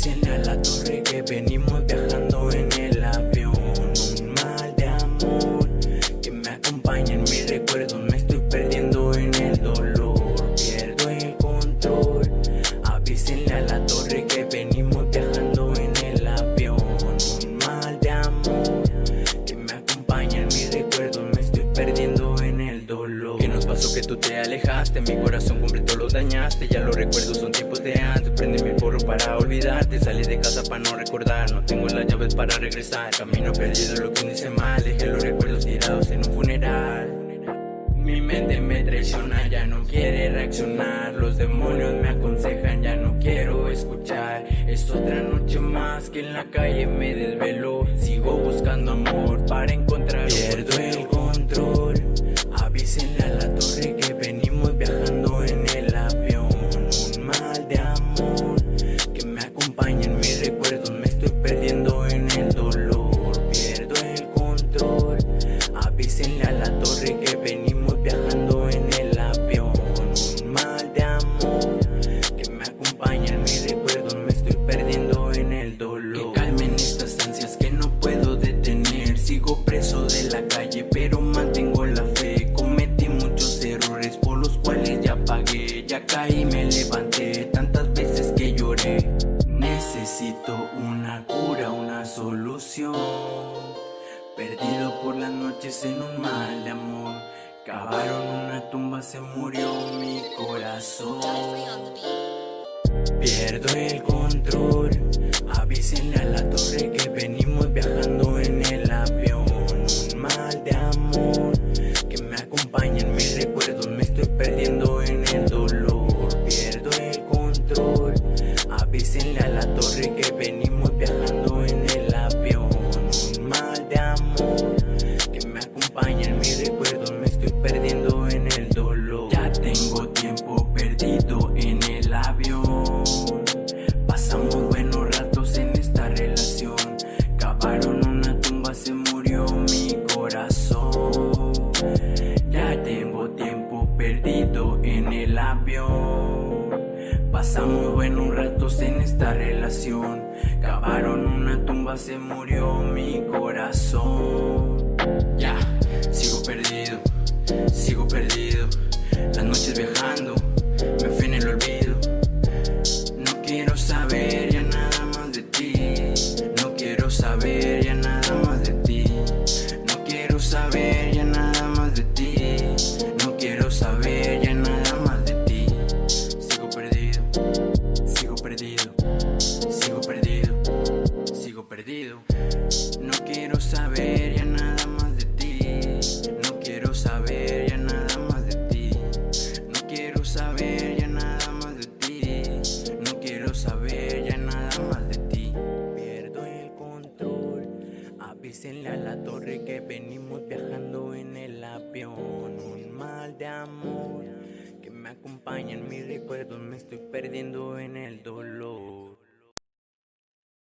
Avísenle a la torre que venimos viajando en el avión. Un mal de amor que me acompaña en mis recuerdos. Me estoy perdiendo en el dolor, pierdo el control. Avísenle a la torre que venimos viajando en el avión. Un mal de amor que me acompaña en mis recuerdos. Me estoy perdiendo en el dolor. ¿Qué nos pasó que tú te alejaste? Mi corazón completo lo dañaste. Ya los recuerdos son tiempos de antes. Prende mi porro para olvidarte. Salí de casa para no recordar. No tengo las llaves para regresar. Camino perdido, lo que dice mal. Dejé los recuerdos tirados en un funeral. Mi mente me traiciona, ya no quiere reaccionar. Los demonios me aconsejan, ya no quiero escuchar. Es otra noche más que en la calle me desvelo. Sigo buscando amor para encontrar. Pierdo el control. Avísenle a la torre que venimos viajando en el avión. Un mal de amor que me acompaña en mis recuerdos. Me estoy perdiendo en el dolor, pierdo el control. Avísenle a la torre que venimos viajando en el avión. Un mal de amor que me acompaña en mis recuerdos. Me estoy perdiendo en el dolor. Que calmen estas ansias que no puedo detener. Sigo preso de la calle pero mantengo la fe. Cometí muchos errores por los cuales ya pagué. Ya caí y me levanté tantas veces que lloré. Necesito una cura, una solución. Perdido por las noches en un mal de amor. Cavaron una tumba, se murió mi corazón. Pierdo el control. Avísenle a la torre que venimos viajando en el avión. Un mal de amor que me acompaña en mis recuerdos. Me estoy perdiendo en el dolor, pierdo el control. Avísenle a la torre que venimos viajando en el avión. Un mal de amor que me acompaña en mis recuerdos. Me estoy perdiendo en el dolor. Ya tengo tiempo perdido en el avión. Pasamos buenos ratos en esta relación. Cavaron una tumba, se murió mi corazón. Ya tengo tiempo perdido en el avión. Pasamos buenos ratos en esta relación. Cavaron una tumba, se murió mi corazón. Ya, sigo perdido, sigo perdido. Las noches viajando, me fui en el olvido. No quiero saber ya nada más de ti. No quiero saber ya nada más de ti. No quiero saber ya nada más de ti. No quiero saber ya nada más de ti. Sigo perdido, sigo perdido, sigo perdido, sigo perdido. No quiero saber ya nada más de ti. No quiero saber ya nada más de ti. No quiero saber ya nada más de ti. No quiero saber ya nada más de ti. Pierdo el control. Avísenle a la torre que venimos viajando en el avión. Un mal de amor que me acompaña en mis recuerdos. Me estoy perdiendo en el dolor.